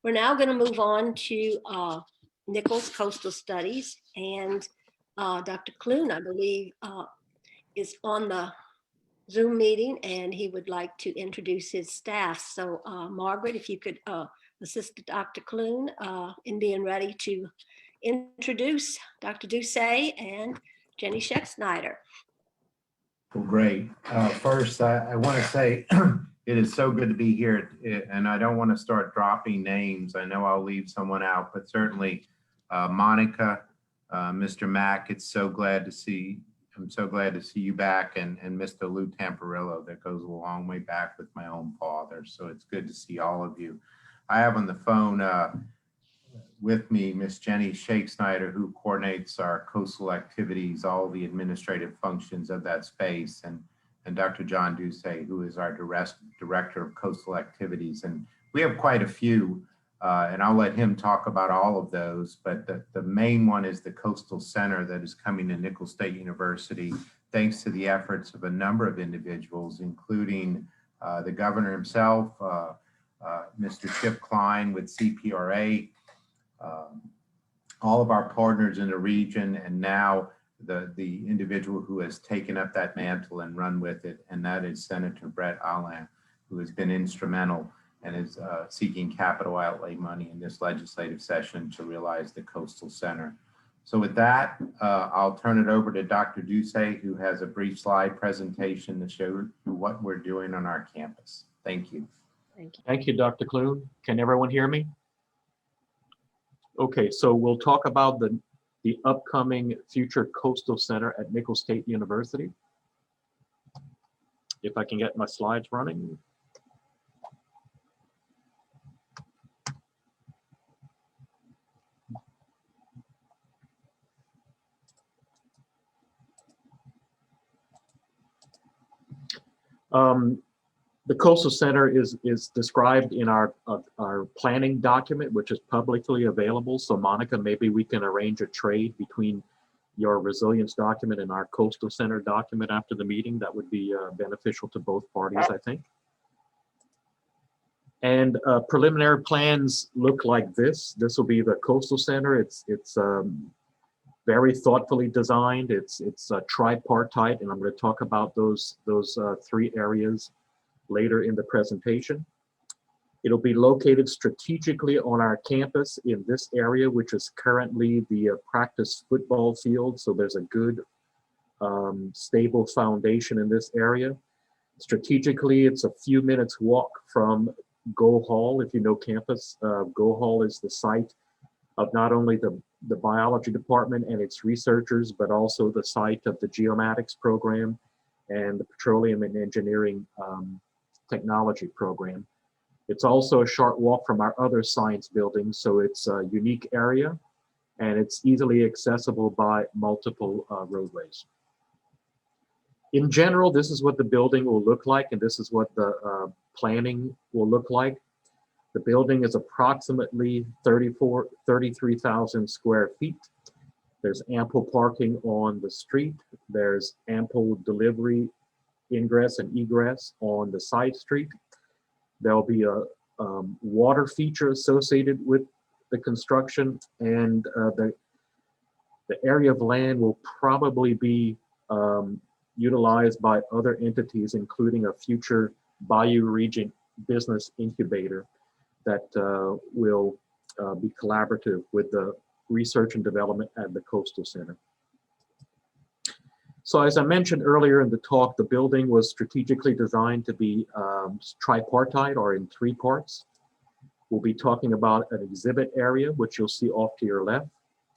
We're now going to move on to Nicholls Coastal Studies, and Dr. Clune, I believe, is on the Zoom meeting, and he would like to introduce his staff. So Margaret, if you could assist Dr. Clune in being ready to introduce Dr. Doucet and Jenny Scheck-Snyder. Well, great. First, I want to say it is so good to be here, and I don't want to start dropping names. I know I'll leave someone out, but certainly Monica, Mr. Mack, I'm so glad to see you back, and Mr. Lou Tamperillo, that goes a long way back with my own father. So it's good to see all of you. I have on the phone with me Miss Jenny Scheck-Snyder, who coordinates our coastal activities, all the administrative functions of that space, and Dr. John Doucet, who is our director of coastal activities. And we have quite a few, and I'll let him talk about all of those, but the main one is the Coastal Center that is coming to Nichols State University, thanks to the efforts of a number of individuals, including the governor himself, Mr. Chip Klein with CPRA, all of our partners in the region, and now the individual who has taken up that mantle and run with it, and that is Senator Brett Allen, who has been instrumental and is seeking capital outlay money in this legislative session to realize the Coastal Center. So with that, I'll turn it over to Dr. Doucet, who has a brief slide presentation to show what we're doing on our campus. Thank you. Thank you, Dr. Clune. Can everyone hear me? Okay, so we'll talk about the upcoming future Coastal Center at Nichols State University. If I can get my slides running. The Coastal Center is described in our planning document, which is publicly available. So Monica, maybe we can arrange a trade between your resilience document and our Coastal Center document after the meeting. That would be beneficial to both parties, I think. And preliminary plans look like this. This will be the Coastal Center. It's very thoughtfully designed. It's tripartite, and I'm going to talk about those three areas later in the presentation. It'll be located strategically on our campus in this area, which is currently the practice football field. So there's a good, stable foundation in this area. Strategically, it's a few minutes walk from Go Hall. If you know campus, Go Hall is the site of not only the biology department and its researchers, but also the site of the geomatics program and the petroleum and engineering technology program. It's also a short walk from our other science buildings, so it's a unique area and it's easily accessible by multiple roadways. In general, this is what the building will look like, and this is what the planning will look like. The building is approximately 33,000 square feet. There's ample parking on the street. There's ample delivery ingress and egress on the side street. There'll be a water feature associated with the construction, and the area of land will probably be utilized by other entities, including a future Bayou Region business incubator that will be collaborative with the research and development at the Coastal Center. So as I mentioned earlier in the talk, the building was strategically designed to be tripartite, or in three parts. We'll be talking about an exhibit area, which you'll see off to your left.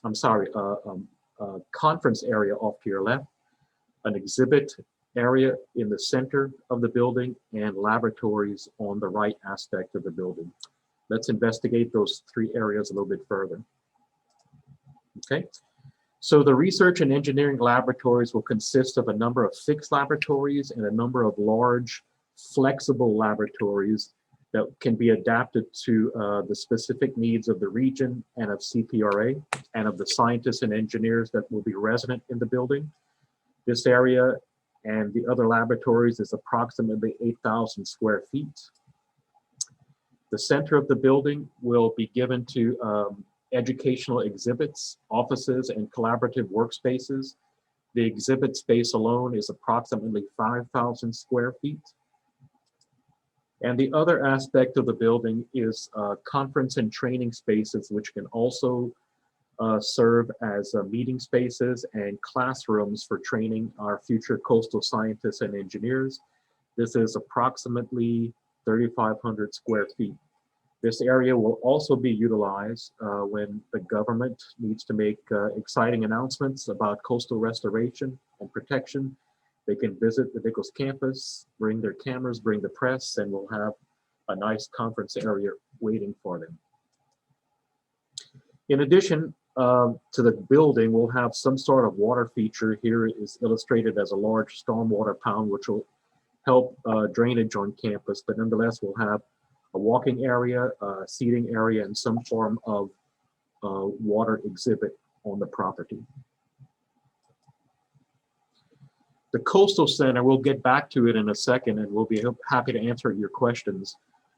I'm sorry, a conference area off to your left, an exhibit area in the center of the building, and laboratories on the right aspect of the building. Let's investigate those three areas a little bit further. Okay. So the research and engineering laboratories will consist of a number of fixed laboratories and a number of large flexible laboratories that can be adapted to the specific needs of the region and of CPRA and of the scientists and engineers that will be resident in the building. This area and the other laboratories is approximately 8,000 square feet. The center of the building will be given to educational exhibits, offices, and collaborative workspaces. The exhibit space alone is approximately 5,000 square feet. And the other aspect of the building is conference and training spaces, which can also serve as meeting spaces and classrooms for training our future coastal scientists and engineers. This is approximately 3,500 square feet. This area will also be utilized when the government needs to make exciting announcements about coastal restoration and protection. They can visit the Nichols campus, bring their cameras, bring the press, and we'll have a nice conference area waiting for them. In addition to the building, we'll have some sort of water feature. Here is illustrated as a large stormwater pound, which will help drainage on campus, but nonetheless, we'll have a walking area, a seating area, and some form of water exhibit on the property. The Coastal Center, we'll get back to it in a second, and we'll be happy to answer your questions,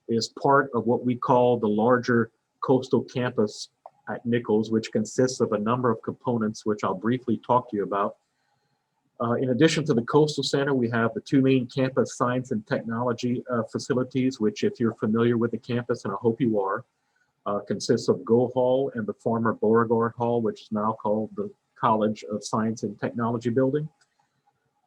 is part of what we call the larger coastal campus at Nichols, which consists of a number of components, which I'll briefly talk to you about. In addition to the Coastal Center, we have the two main campus science and technology facilities, which, if you're familiar with the campus, and I hope you are, consists of Go Hall and the former Beauregard Hall, which is now called the College of Science and Technology building.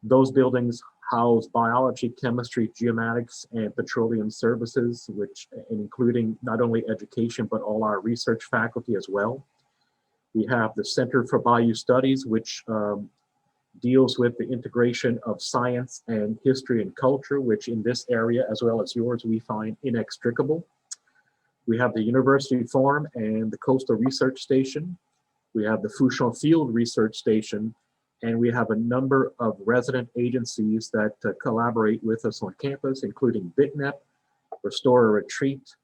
Those buildings house biology, chemistry, geomatics, and petroleum services, which including not only education, but all our research faculty as well. We have the Center for Bayou Studies, which deals with the integration of science and history and culture, which in this area, as well as yours, we find inextricable. We have the University Farm and the Coastal Research Station. We have the Fouchon Field Research Station, and we have a number of resident agencies that collaborate with us on campus, including BitNet, Restore a Retreat,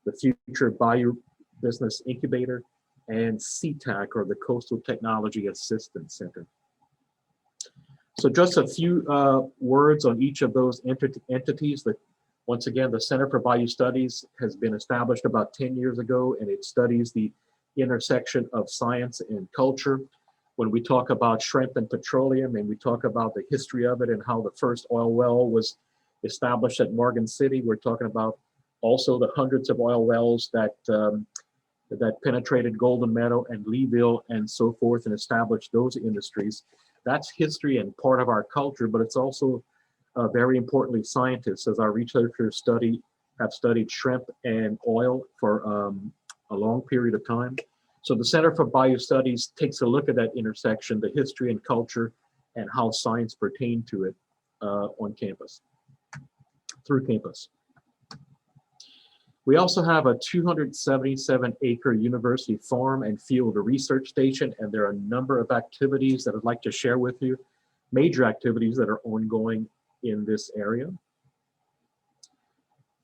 the Future Bayou Business Incubator, and CTAC, or the Coastal Technology Assistance Center. So just a few words on each of those entities. Once again, the Center for Bayou Studies has been established about 10 years ago, and it studies the intersection of science and culture. When we talk about shrimp and petroleum, and we talk about the history of it and how the first oil well was established at Morgan City, we're talking about also the hundreds of oil wells that penetrated Golden Meadow and Leeville and so forth and established those industries. That's history and part of our culture, but it's also very importantly scientists, as our researchers have studied shrimp and oil for a long period of time. So the Center for Bayou Studies takes a look at that intersection, the history and culture, and how science pertain to it on campus, through campus. We also have a 277-acre university farm and field research station, and there are a number of activities that I'd like to share with you, major activities that are ongoing in this area.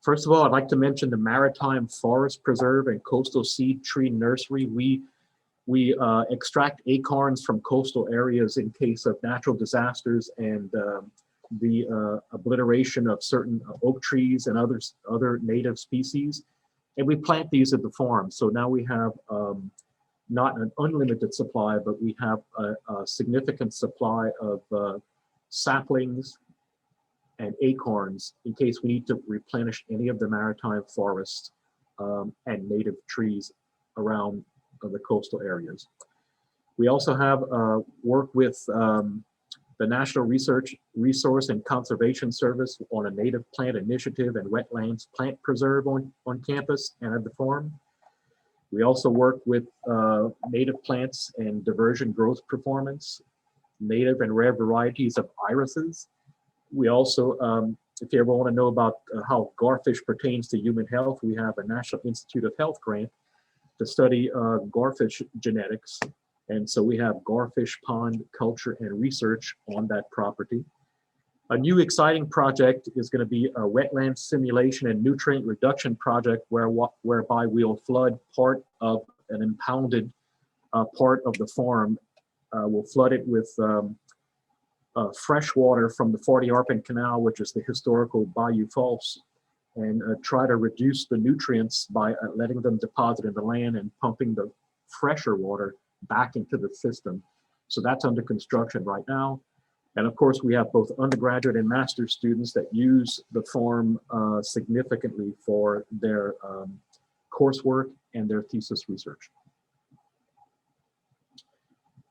First of all, I'd like to mention the Maritime Forest Preserve and Coastal Seed Tree Nursery. We extract acorns from coastal areas in case of natural disasters and the obliteration of certain oak trees and other native species. And we plant these at the farm. So now we have not an unlimited supply, but we have a significant supply of saplings and acorns in case we need to replenish any of the maritime forests and native trees around the coastal areas. We also have work with the National Resource and Conservation Service on a native plant initiative and wetlands plant preserve on campus and at the farm. We also work with native plants and diversion growth performance, native and rare varieties of irises. We also, if you ever want to know about how garfish pertains to human health, we have a National Institute of Health grant to study garfish genetics. And so we have garfish pond culture and research on that property. A new exciting project is going to be a wetland simulation and nutrient reduction project whereby we'll flood part of an impounded part of the farm. We'll flood it with fresh water from the 40 Arpent Canal, which is the historical Bayou Falls and try to reduce the nutrients by letting them deposit in the land and pumping the fresher water back into the system. So that's under construction right now. And of course, we have both undergraduate and master's students that use the farm significantly for their coursework and their thesis research.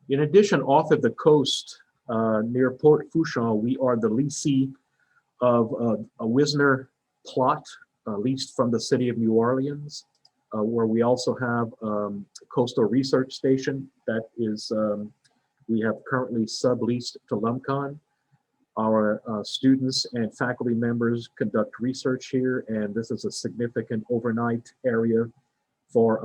In addition, off of the coast near Port Fouchon, we are the leasee of a Wisner plot leased from the city of New Orleans, where we also have a coastal research station that is, we have currently subleased to LUMCON. Our students and faculty members conduct research here, and this is a significant overnight area for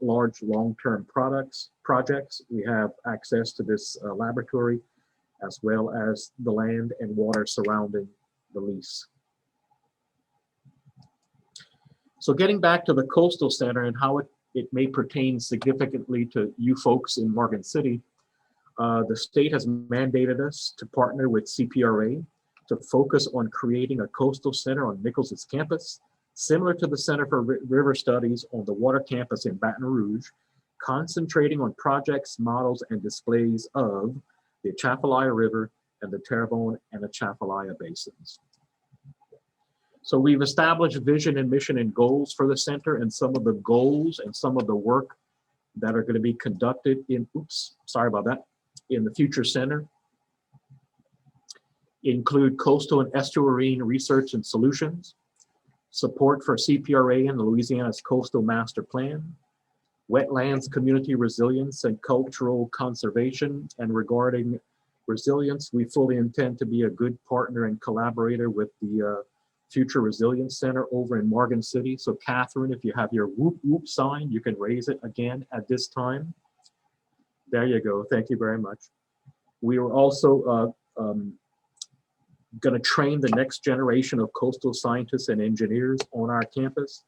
large long-term projects. We have access to this laboratory, as well as the land and water surrounding the lease. So getting back to the Coastal Center and how it may pertain significantly to you folks in Morgan City, the state has mandated us to partner with CPRA to focus on creating a coastal center on Nichols' campus, similar to the Center for River Studies on the water campus in Baton Rouge, concentrating on projects, models, and displays of the Atchafalaya River and the Terrebonne and Atchafalaya basins. So we've established vision and mission and goals for the center, and some of the goals and some of the work that are going to be conducted in, in the future center include coastal and estuarine research and solutions, support for CPRA and Louisiana's Coastal Master Plan, wetlands, community resilience, and cultural conservation. And regarding resilience, we fully intend to be a good partner and collaborator with the Future Resilience Center over in Morgan City. So Catherine, if you have your whoop whoop sign, you can raise it again at this time. There you go, thank you very much. We are also going to train the next generation of coastal scientists and engineers on our campus.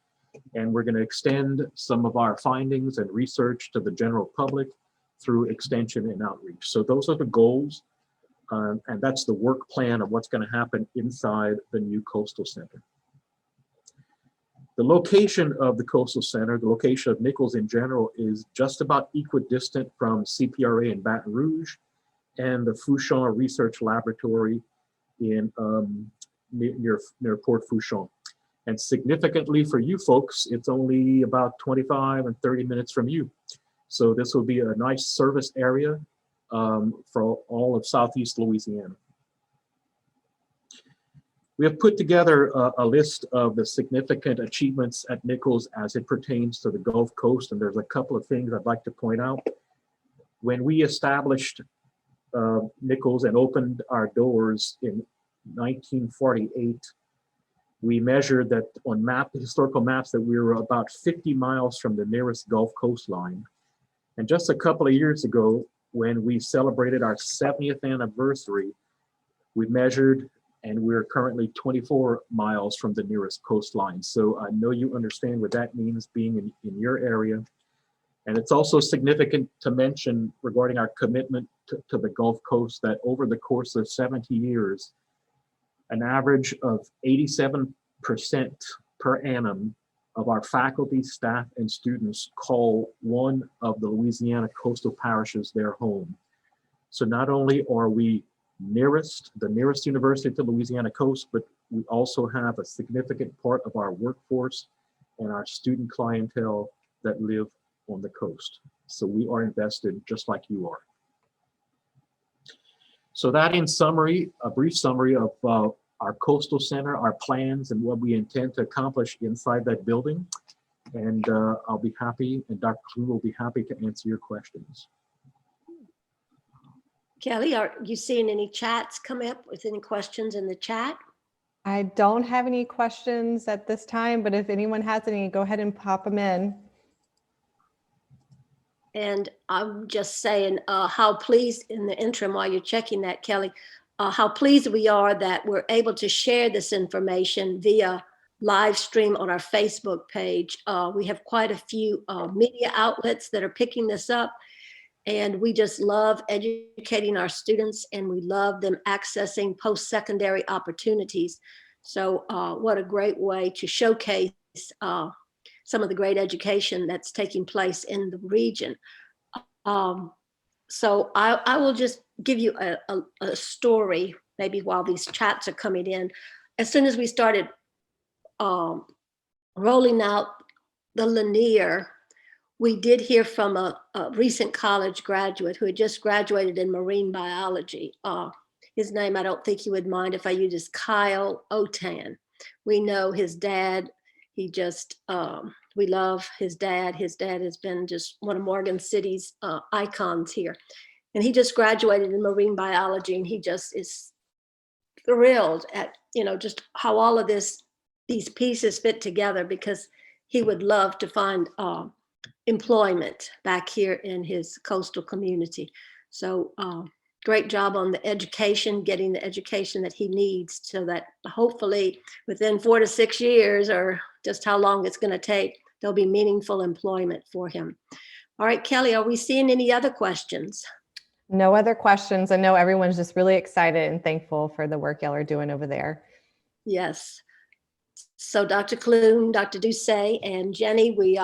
And we're going to extend some of our findings and research to the general public through extension and outreach. So those are the goals. And that's the work plan of what's going to happen inside the new Coastal Center. The location of the Coastal Center, the location of Nichols in general, is just about equidistant from CPRA in Baton Rouge and the Fouchon Research Laboratory in near Port Fouchon. And significantly for you folks, it's only about 25 and 30 minutes from you. So this will be a nice service area for all of Southeast Louisiana. We have put together a list of the significant achievements at Nichols as it pertains to the Gulf Coast, and there's a couple of things I'd like to point out. When we established Nichols and opened our doors in 1948, we measured that on historical maps that we were about 50 miles from the nearest Gulf coastline. And just a couple of years ago, when we celebrated our 70th anniversary, we measured and we're currently 24 miles from the nearest coastline. So I know you understand what that means being in your area. And it's also significant to mention regarding our commitment to the Gulf Coast that over the course of 70 years, an average of 87% per annum of our faculty, staff, and students call one of the Louisiana coastal parishes their home. So not only are we the nearest university to Louisiana coast, but we also have a significant part of our workforce and our student clientele that live on the coast. So we are invested just like you are. So that in summary, a brief summary of our Coastal Center, our plans, and what we intend to accomplish inside that building. And I'll be happy, and Dr. Clune will be happy to answer your questions. Kelly, are you seeing any chats come up with any questions in the chat? I don't have any questions at this time, but if anyone has any, go ahead and pop them in. And I'm just saying how pleased in the interim while you're checking that, Kelly, how pleased we are that we're able to share this information via live stream on our Facebook page. We have quite a few media outlets that are picking this up, and we just love educating our students, and we love them accessing post-secondary opportunities. So what a great way to showcase some of the great education that's taking place in the region. So I will just give you a story, maybe while these chats are coming in. As soon as we started rolling out the linear, we did hear from a recent college graduate who had just graduated in marine biology. His name, I don't think he would mind if I use, is Kyle Otan. We know his dad. He just, we love his dad. His dad has been just one of Morgan City's icons here. And he just graduated in marine biology, and he just is thrilled at, just how all of these pieces fit together, because he would love to find employment back here in his coastal community. So great job on the education, getting the education that he needs, so that hopefully within 4 to 6 years, or just how long it's going to take, there'll be meaningful employment for him. All right, Kelly, are we seeing any other questions? No other questions. I know everyone's just really excited and thankful for the work y'all are doing over there. Yes. So Dr. Clune, Dr. Doucet, and Jenny, we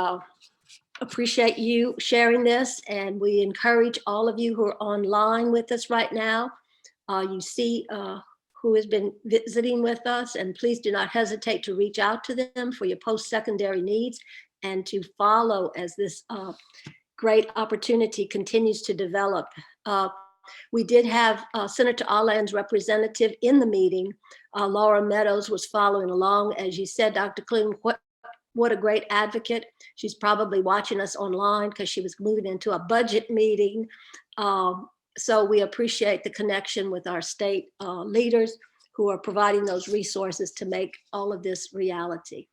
appreciate you sharing this, and we encourage all of you who are online with us right now. You see who has been visiting with us, and please do not hesitate to reach out to them for your post-secondary needs, and to follow as this great opportunity continues to develop. We did have Senator Alland's representative in the meeting. Laura Meadows was following along. As you said, Dr. Clune, what a great advocate. She's probably watching us online because she was moving into a budget meeting. So we appreciate the connection with our state leaders who are providing those resources to make all of this reality.